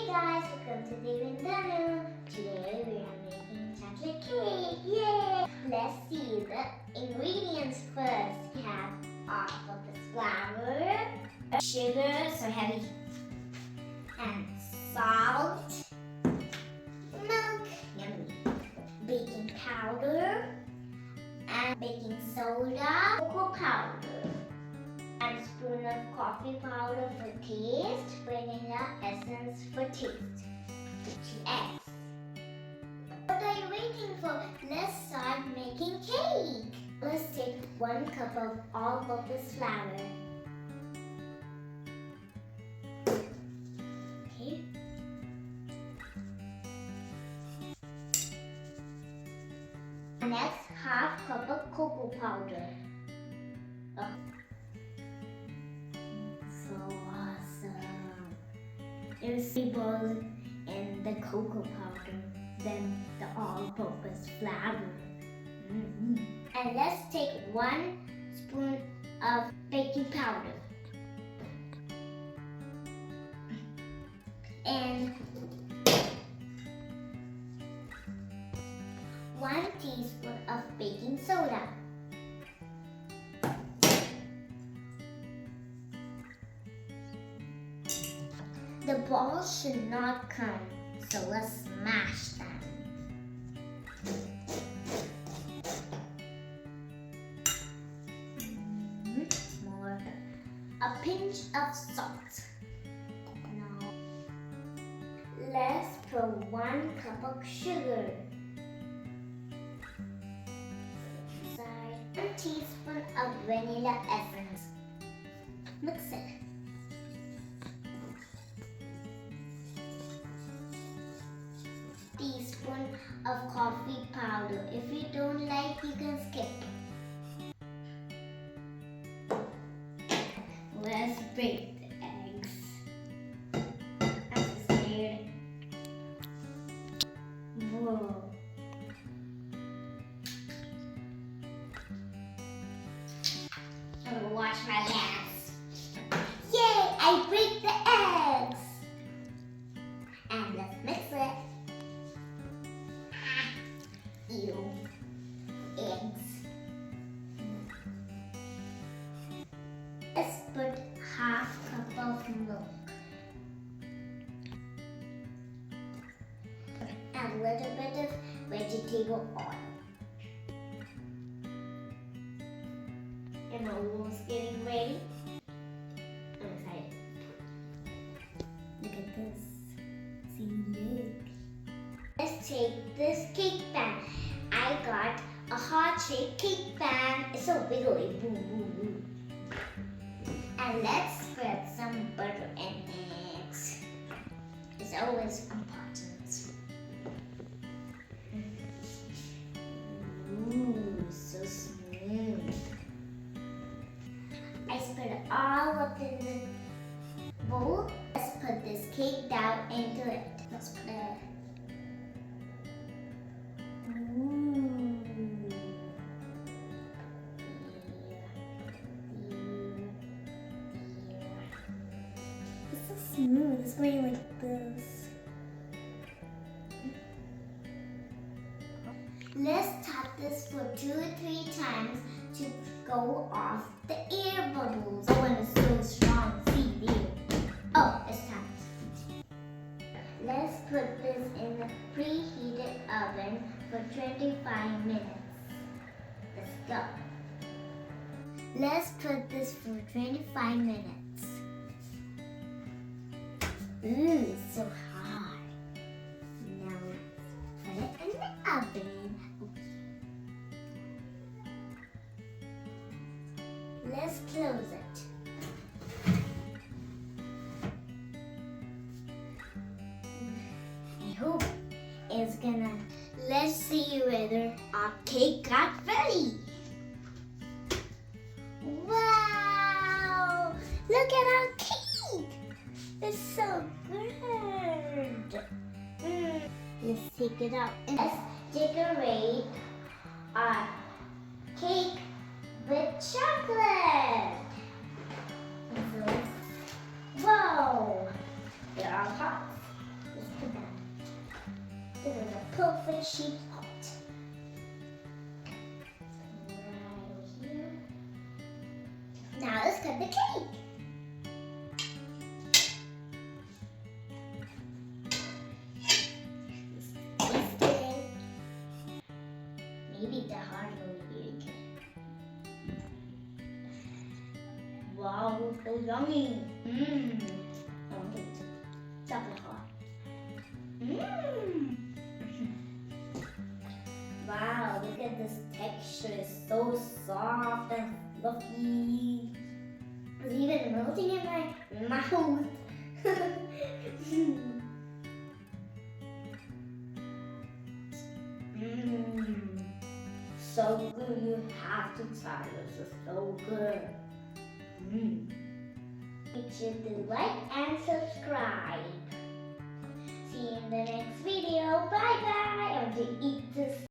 guys, welcome to Dev&Thanu. Today we are making chocolate cake. Yay! Let's see the ingredients first. We have all-purpose flour, sugar, so heavy, and salt, milk, yummy, baking powder, and baking soda, cocoa powder, and a spoon of coffee powder for taste, vanilla essence for taste, 2 eggs. What are you waiting for? Let's start making cake. Let's take 1 cup of all-purpose flour. Okay. Next, half cup of cocoa powder. Oh. So awesome. There's 3 balls in the cocoa powder, then the all-purpose flour. And let's take 1 spoon of baking powder and 1 teaspoon of baking soda. The balls should not come, so let's smash them. More. A pinch of salt. Now, let's put 1 cup of sugar. 1 teaspoon of vanilla essence. Mix it. Teaspoon of coffee powder. If you don't like, you can skip. Let's break the eggs. I'm scared. Whoa. I'm gonna wash my hands. Yay! I break the eggs. And let's mix it. Ew. Eggs. Let's put half cup of milk. And a little bit of vegetable oil. And we're almost getting ready. I'm excited. Look at this. See, look. Let's take this cake pan. I got a heart-shaped cake pan. It's so wiggly. Boom, boom, boom. And let's spread some butter and eggs. It's always important. Ooh, so smooth. I spread it all up in the bowl. Let's put this cake down into it. Let's put it. It's so smooth. It's going like this. Let's tap this for 2 or 3 times to go off the air bubbles. The one is so strong. See there. Oh, it's time. Let's put this in the preheated oven for 25 minutes. Let's go. Let's put this for 25 minutes. Ooh, it's so hot. Now let's put it in the oven. Let's close it. I hope it's gonna. Let's see whether our cake got ready. Wow! Look at our cake! It's so good. Let's take it out. Let's decorate our cake with chocolate. So, whoa! They're all hot. perfect shape pot. Right here. Now let's cut the cake. Maybe the heart will be really good. Wow, so yummy. Okay, chocolate heart. Wow, look at this texture. It's so soft and fluffy. It's even melting in my mouth. So good, you have to try this. It's so good. Make sure to like and subscribe. See you in the next video.